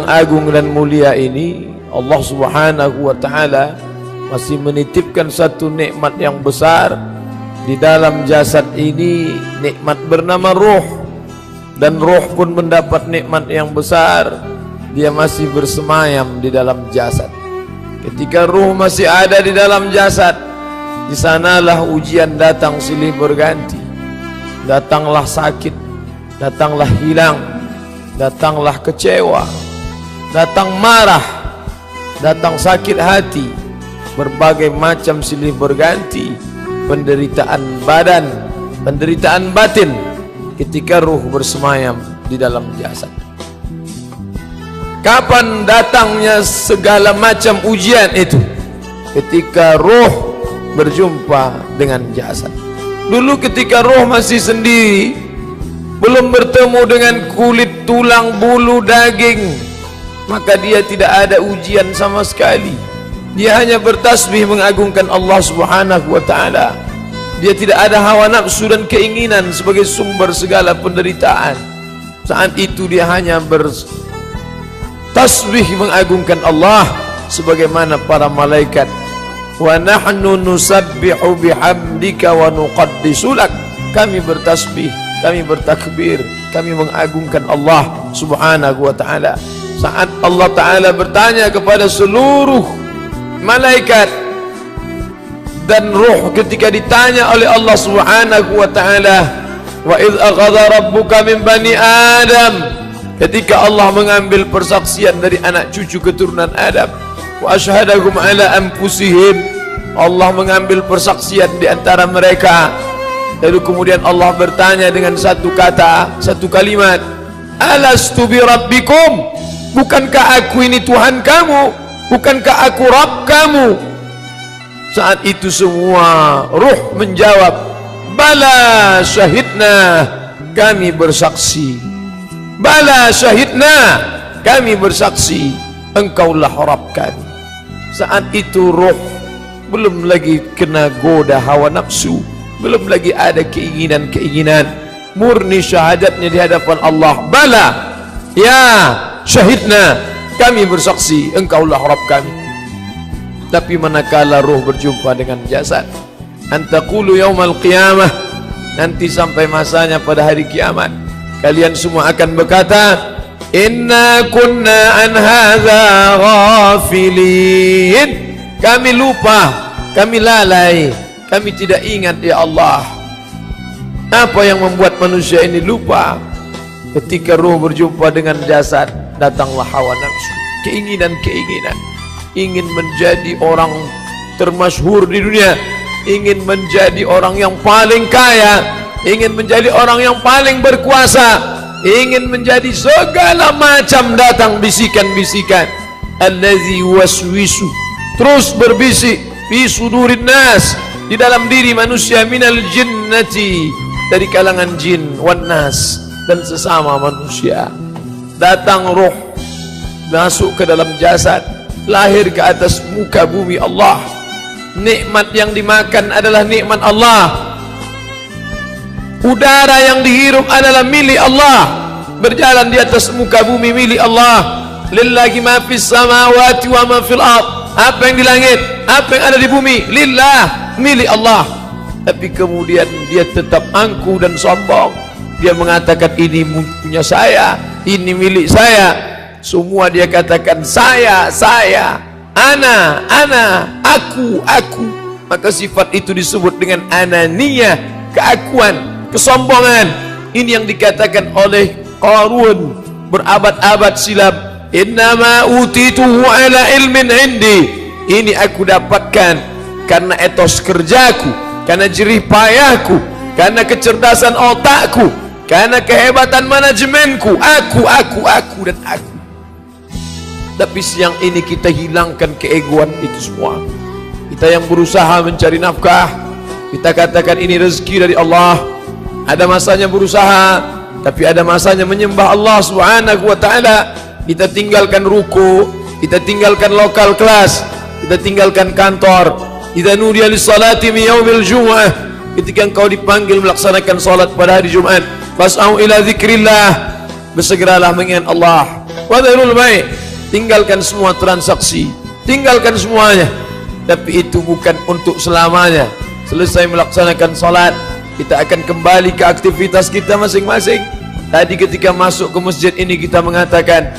yang agung dan mulia ini, Allah Subhanahu wa ta'ala masih menitipkan satu nikmat yang besar di dalam jasad ini, nikmat bernama ruh. Dan ruh pun mendapat nikmat yang besar, dia masih bersemayam di dalam jasad. Ketika ruh masih ada di dalam jasad, di sanalah ujian datang silih berganti. Datanglah sakit, datanglah hilang, datanglah kecewa, datang marah, datang sakit hati, berbagai macam silih berganti, penderitaan badan, penderitaan batin ketika ruh bersemayam di dalam jasad. Kapan datangnya segala macam ujian itu? Ketika ruh berjumpa dengan jasad. Dulu ketika ruh masih sendiri, belum bertemu dengan kulit, tulang, bulu, daging, maka dia tidak ada ujian sama sekali. Dia hanya bertasbih mengagungkan Allah Subhanahu wa ta'ala. Dia tidak ada hawa nafsu dan keinginan sebagai sumber segala penderitaan. Saat itu dia hanya bertasbih mengagungkan Allah sebagaimana para malaikat. Wa nahnu nusabbihu bihamdika wa nuqaddisu lak. Kami bertasbih, kami bertakbir, kami mengagungkan Allah Subhanahu wa ta'ala. Saat Allah ta'ala bertanya kepada seluruh malaikat dan ruh, ketika ditanya oleh Allah Subhanahu wa ta'ala, wa idh akhadha rabbuka min bani Adam, ketika Allah mengambil persaksian dari anak cucu keturunan Adam, wa asyhadahum ala anfusihim, Allah mengambil persaksian di antara mereka. Lalu kemudian Allah bertanya dengan satu kata, satu kalimat, alastu bi rabbikum, bukankah aku ini Tuhan kamu, bukankah aku Rabb kamu? Saat itu semua ruh menjawab, bala syahidna, kami bersaksi. Bala syahidna, kami bersaksi, engkaulah Rabb kami. Saat itu ruh belum lagi kena goda hawa nafsu, belum lagi ada keinginan-keinginan, murni syahadatnya di hadapan Allah. Bala, ya syahidna, kami bersaksi, engkaulah Rabb kami. Tapi manakala ruh berjumpa dengan jasad, antaqulu yaumal qiyamah, nanti sampai masanya pada hari kiamat, kalian semua akan berkata, inna kunna an hadza ghafilin, kami lupa, kami lalai, kami tidak ingat ya Allah. Apa yang membuat manusia ini lupa? Ketika ruh berjumpa dengan jasad, datanglah hawa nafsu, keinginan-keinginan, ingin menjadi orang termasyhur di dunia, ingin menjadi orang yang paling kaya, ingin menjadi orang yang paling berkuasa, ingin menjadi segala macam, datang bisikan-bisikan. Allazi waswisu, terus berbisik, fi sudurin nas, di dalam diri manusia, minal jinnati, dari kalangan jin, wan nas, dan sesama manusia. Datang ruh masuk ke dalam jasad, lahir ke atas muka bumi Allah. Nikmat yang dimakan adalah nikmat Allah, udara yang dihirup adalah milik Allah, berjalan di atas muka bumi milik Allah. Lillahi ma fis samawati wa ma fil ard, apa yang di langit, apa yang ada di bumi, lillah, milik Allah. Tapi kemudian dia tetap angkuh dan sombong. Dia mengatakan ini punya saya, ini milik saya. Semua dia katakan saya, ana, aku. Maka sifat itu disebut dengan ananiyah, keakuan, kesombongan. Ini yang dikatakan oleh Qarun berabad-abad silam, innama utituhu ala ilmin indi, ini aku dapatkan karena etos kerjaku, karena jerih payahku, karena kecerdasan otakku, karena kehebatan manajemenku, aku dan aku. Tapi siang ini kita hilangkan keegoan itu semua. Kita yang berusaha mencari nafkah, kita katakan ini rezeki dari Allah. Ada masanya berusaha, tapi ada masanya menyembah Allah Subhanahu wa ta'ala. Kita tinggalkan ruku, kita tinggalkan lokal kelas, kita tinggalkan kantor. Idza nudiya lis-salati min yaumil jumu'ah, ketika engkau dipanggil melaksanakan salat pada hari Jumat, fas'au ila dzikrillah, bersegeralah mengingat Allah. Wadharul bai', tinggalkan semua transaksi, tinggalkan semuanya. Tapi itu bukan untuk selamanya. Selesai melaksanakan salat, kita akan kembali ke aktivitas kita masing-masing. Tadi ketika masuk ke masjid ini kita mengatakan,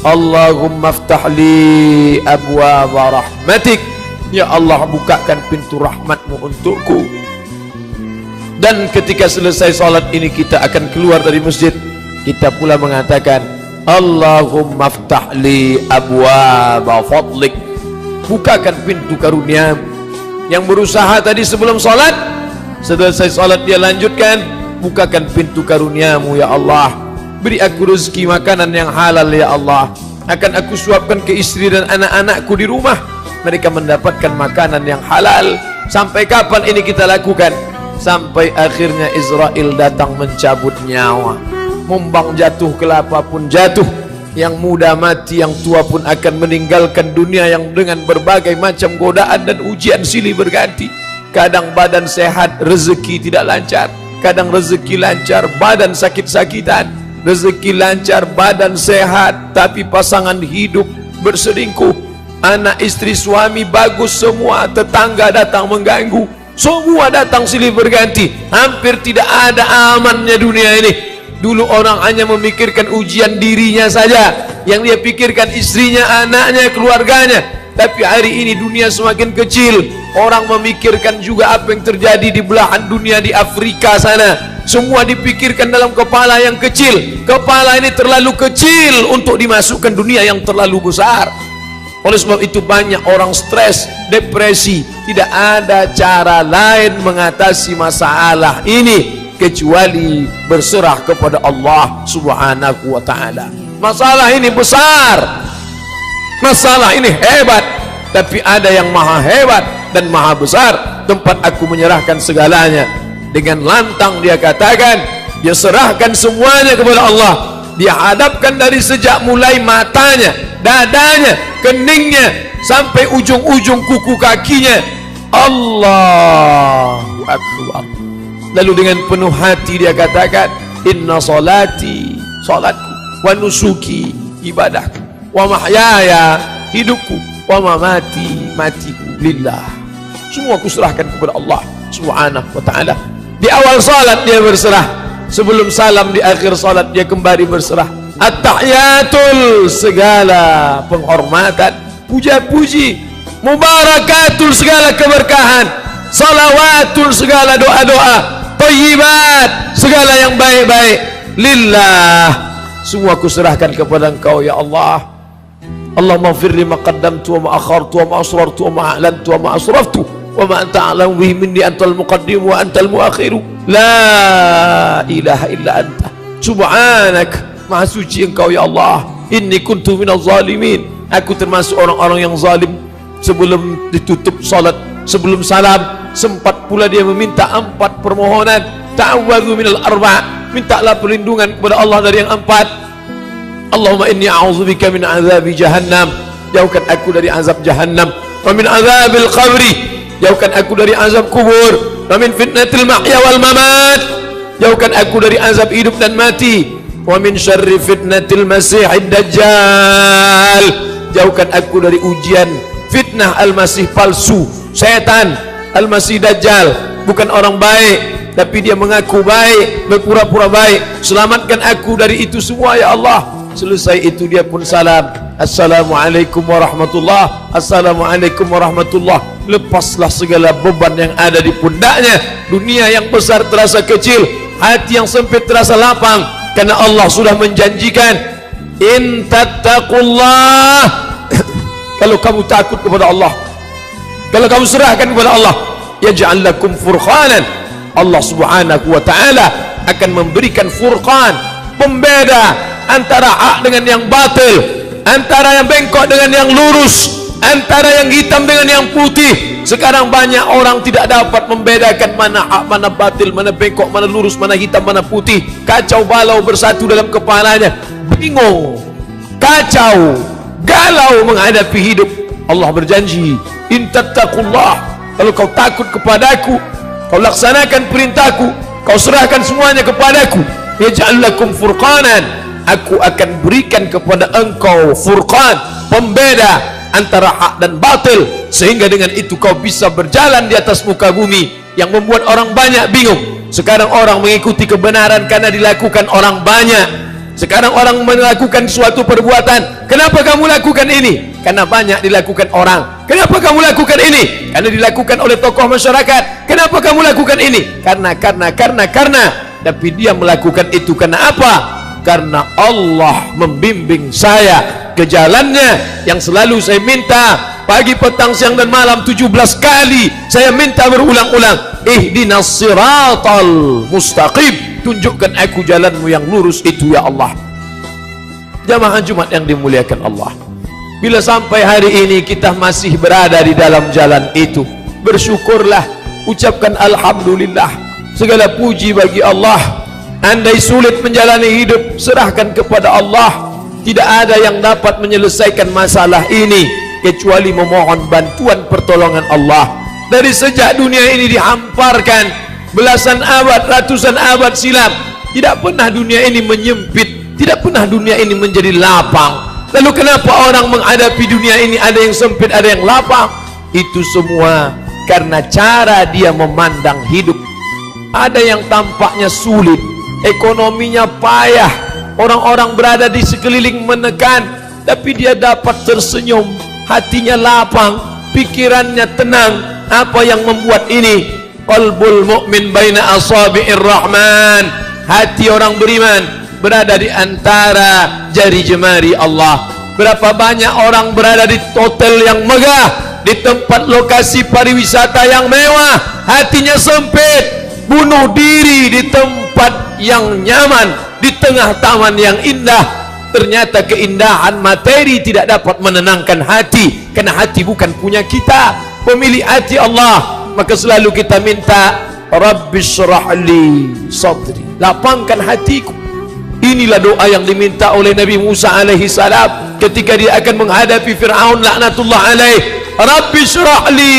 Allahumma ftahli abwaaba rahmatik, ya Allah bukakan pintu rahmatmu untukku. Dan ketika selesai salat ini kita akan keluar dari masjid, kita pula mengatakan, Allahumma ftahli abwaaba fadlik, bukakan pintu karuniamu. Yang berusaha tadi sebelum salat, selesai salat dia lanjutkan, bukakan pintu karuniamu ya Allah. Beri aku rezeki makanan yang halal ya Allah. Akan aku suapkan ke istri dan anak-anakku di rumah, mereka mendapatkan makanan yang halal. Sampai kapan ini kita lakukan? Sampai akhirnya Israel datang mencabut nyawa. Mumbang jatuh, kelapa pun jatuh. Yang muda mati, yang tua pun akan meninggalkan dunia yang dengan berbagai macam godaan dan ujian silih berganti. Kadang badan sehat, rezeki tidak lancar. Kadang rezeki lancar, badan sakit-sakitan. Rezeki lancar, badan sehat, tapi pasangan hidup berselingkuh. Anak istri suami bagus semua, tetangga datang mengganggu. Semua datang silih berganti. Hampir tidak ada amannya dunia ini. Dulu orang hanya memikirkan ujian dirinya saja, yang dia pikirkan istrinya, anaknya, keluarganya. Tapi hari ini dunia semakin kecil. Orang memikirkan juga apa yang terjadi di belahan dunia di Afrika sana. Semua dipikirkan dalam kepala yang kecil. Kepala ini terlalu kecil untuk dimasukkan dunia yang terlalu besar. Oleh sebab itu banyak orang stres, depresi. Tidak ada cara lain mengatasi masalah ini kecuali berserah kepada Allah Subhanahu wa ta'ala. Masalah ini besar, masalah ini hebat, tapi ada yang maha hebat dan maha besar. Tempat aku menyerahkan segalanya. Dengan lantang dia katakan, dia serahkan semuanya kepada Allah. Dia hadapkan dari sejak mulai matanya, dadanya, keningnya, sampai ujung-ujung kuku kakinya. Allahu Akbar. Lalu dengan penuh hati dia katakan, inna salati, salatku, wa nusuki, ibadahku, wa mahyaya, hidupku, wa mamati, matiku, lillah. Semua aku serahkan kepada Allah Subhanahu wa ta'ala. Di awal salat dia berserah, sebelum salam di akhir salat dia kembali berserah. At-tahiyatul, segala penghormatan, puja-puji, mubarakatul, segala keberkahan, salawatul, segala doa-doa, thayyibat, segala yang baik-baik, lillah, semua aku serahkan kepada Engkau ya Allah. Allahumma ighfir li ma qaddamtu wa ma akhartu wa ma asrartu wa ma a'lantu wa ma asraftu wa ma anta a'lamu bihi minni, antal muqaddim wa antal muakhiru, la ilaha illa anta subhanak, maha suci Engkau ya Allah. Inni kuntu minaz zalimin, aku termasuk orang-orang yang zalim. Sebelum ditutup salat, sebelum salam, sempat pula dia meminta 4 permohonan. Ta'awwadhu minal arba', mintalah perlindungan kepada Allah dari yang 4. Allahumma inni a'udzubika min azabi jahannam, jauhkan aku dari azab jahannam. Wa min azabil qabri, jauhkan aku dari azab kubur. Wa min fitnatil mahya wal mamat, jauhkan aku dari azab hidup dan mati. Wa min syarri fitnatil masiihid dajjal, jauhkan aku dari ujian fitnah al-masih palsu, setan al-masih dajjal. Bukan orang baik, tapi dia mengaku baik, berpura-pura baik. Selamatkan aku dari itu semua ya Allah. Selesai itu dia pun salam, assalamualaikum warahmatullah, assalamualaikum warahmatullah. Lepaslah segala beban yang ada di pundaknya. Dunia yang besar terasa kecil, hati yang sempit terasa lapang, karena Allah sudah menjanjikan, in tattaqullah, kalau kamu takut kepada Allah, kalau kamu serahkan kepada Allah, yaj'al lakum furqanan, Allah Subhanahu wa ta'ala akan memberikan furqan, pembeda antara hak dengan yang batil, antara yang bengkok dengan yang lurus, antara yang hitam dengan yang putih. Sekarang banyak orang tidak dapat membedakan mana hak, mana batil, mana bengkok, mana lurus, mana hitam, mana putih. Kacau balau bersatu dalam kepalanya, bingung, kacau, galau menghadapi hidup. Allah berjanji, in tattaqullah, kalau kau takut kepadaku, kau laksanakan perintahku, kau serahkan semuanya kepadaku, yaj'al lakum furqanan, aku akan berikan kepada engkau furqan, pembeda antara hak dan batil, sehingga dengan itu kau bisa berjalan di atas muka bumi. Yang membuat orang banyak bingung, sekarang orang mengikuti kebenaran karena dilakukan orang banyak. Sekarang orang melakukan suatu perbuatan, kenapa kamu lakukan ini? Karena banyak dilakukan orang. Kenapa kamu lakukan ini? Karena dilakukan oleh tokoh masyarakat. Kenapa kamu lakukan ini? Karena. Tapi dia melakukan itu karena apa? Karena Allah membimbing saya ke jalannya yang selalu saya minta pagi, petang, siang dan malam 17 kali saya minta berulang-ulang, ihdinas siratal mustaqim, tunjukkan aku jalanmu yang lurus itu ya Allah. Jamaah Jumat yang dimuliakan Allah, bila sampai hari ini kita masih berada di dalam jalan itu, bersyukurlah, ucapkan alhamdulillah, segala puji bagi Allah. Andai sulit menjalani hidup, serahkan kepada Allah. Tidak ada yang dapat menyelesaikan masalah ini kecuali memohon bantuan pertolongan Allah. Dari sejak dunia ini dihamparkan belasan abad, ratusan abad silam, tidak pernah dunia ini menyempit, tidak pernah dunia ini menjadi lapang. Lalu kenapa orang menghadapi dunia ini ada yang sempit, ada yang lapang? Itu semua karena cara dia memandang hidup. Ada yang tampaknya sulit, ekonominya payah, orang-orang berada di sekeliling menekan, tapi dia dapat tersenyum, hatinya lapang, pikirannya tenang. Apa yang membuat ini? Qalbul mu'min baina asabi'ir rahman, hati orang beriman berada di antara jari jemari Allah. Berapa banyak orang berada di hotel yang megah, di tempat lokasi pariwisata yang mewah, hatinya sempit, bunuh diri di tempat yang nyaman, di tengah taman yang indah. Ternyata keindahan materi tidak dapat menenangkan hati, karena hati bukan punya kita, pemilik hati Allah. Maka selalu kita minta, Rabbi syrah li sadri, lapangkan hatiku. Inilah doa yang diminta oleh Nabi Musa alaihi salam ketika dia akan menghadapi Fir'aun laknatullah alaih. Rabbi syrah li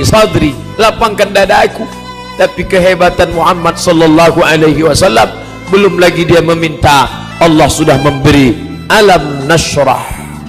sadri, lapangkan dadaku. Tapi kehebatan Muhammad sallallahu alaihi wasallam, belum lagi dia meminta, Allah sudah memberi. Alam nashrah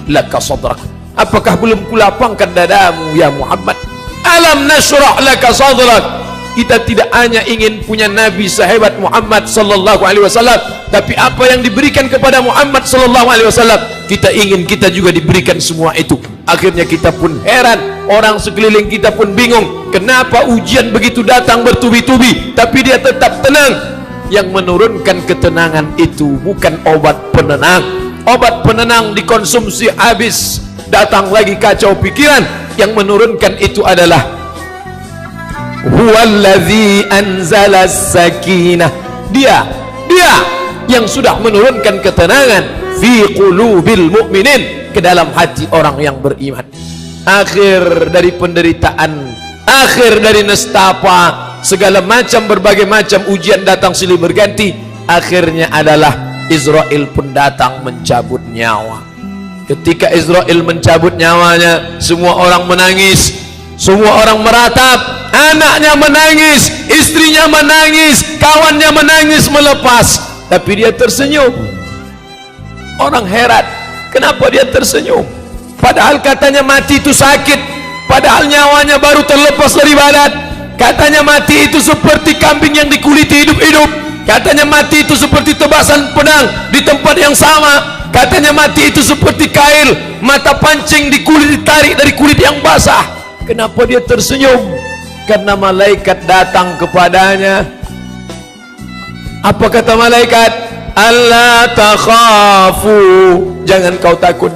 laka sadrak, apakah belum kulapangkan dadamu ya Muhammad? Alam nashrah laka sadrak. Kita tidak hanya ingin punya Nabi sehebat Muhammad sallallahu alaihi wasallam, tapi apa yang diberikan kepada Muhammad sallallahu alaihi wasallam, kita ingin kita juga diberikan semua itu. Akhirnya kita pun heran, orang sekeliling kita pun bingung, kenapa ujian begitu datang bertubi-tubi tapi dia tetap tenang. Yang menurunkan ketenangan itu bukan obat penenang. Obat penenang dikonsumsi habis, datang lagi kacau pikiran. Yang menurunkan itu adalah huwallazi anzala sakinah, dia yang sudah menurunkan ketenangan fi qulubil mu'minin, ke dalam hati orang yang beriman. Akhir dari penderitaan, akhir dari nestapa, segala macam berbagai macam ujian datang silih berganti, akhirnya adalah Israel pun datang mencabut nyawa. Ketika Israel mencabut nyawanya, semua orang menangis, semua orang meratap, anaknya menangis, istrinya menangis, kawannya menangis melepas, tapi dia tersenyum. Orang heran, kenapa dia tersenyum? Padahal katanya mati itu sakit, padahal nyawanya baru terlepas dari badan. Katanya mati itu seperti kambing yang dikuliti hidup-hidup, katanya mati itu seperti tebasan pedang di tempat yang sama, katanya mati itu seperti kail mata pancing ditarik dari kulit yang basah. Kenapa dia tersenyum? Karena malaikat datang kepadanya. Apa kata malaikat? Allah takhafu, jangan kau takut,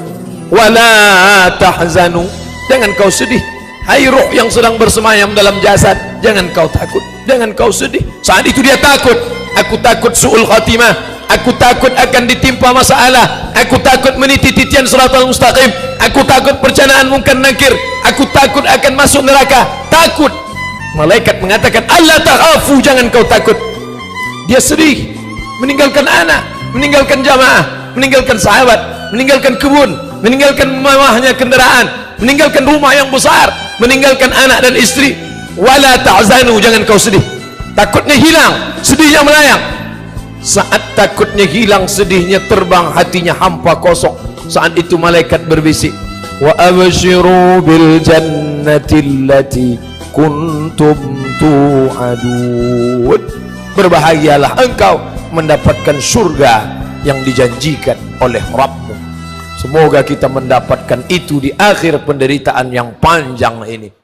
wala tahzanu, jangan kau sedih. Hai ruh yang sedang bersemayam dalam jasad, jangan kau takut, jangan kau sedih. Saat itu dia takut. Aku takut su'ul khatimah, aku takut akan ditimpa masalah, aku takut meniti titian siratal mustaqim, aku takut percanaan mungkar nakir, aku takut akan masuk neraka. Takut. Malaikat mengatakan Allah takhafu, jangan kau takut. Dia sedih, meninggalkan anak, meninggalkan jamaah, meninggalkan sahabat, meninggalkan kebun, meninggalkan mewahnya kendaraan, meninggalkan rumah yang besar, meninggalkan anak dan istri. Wala ta'zanu, jangan kau sedih. Takutnya hilang, sedihnya melayang. Saat takutnya hilang, sedihnya terbang, hatinya hampa kosong, saat itu malaikat berbisik, wa abshiru bil jannati allati kuntum tu'adun. Berbahagialah engkau mendapatkan surga yang dijanjikan oleh Rabbmu. Semoga kita mendapatkan itu di akhir penderitaan yang panjang ini.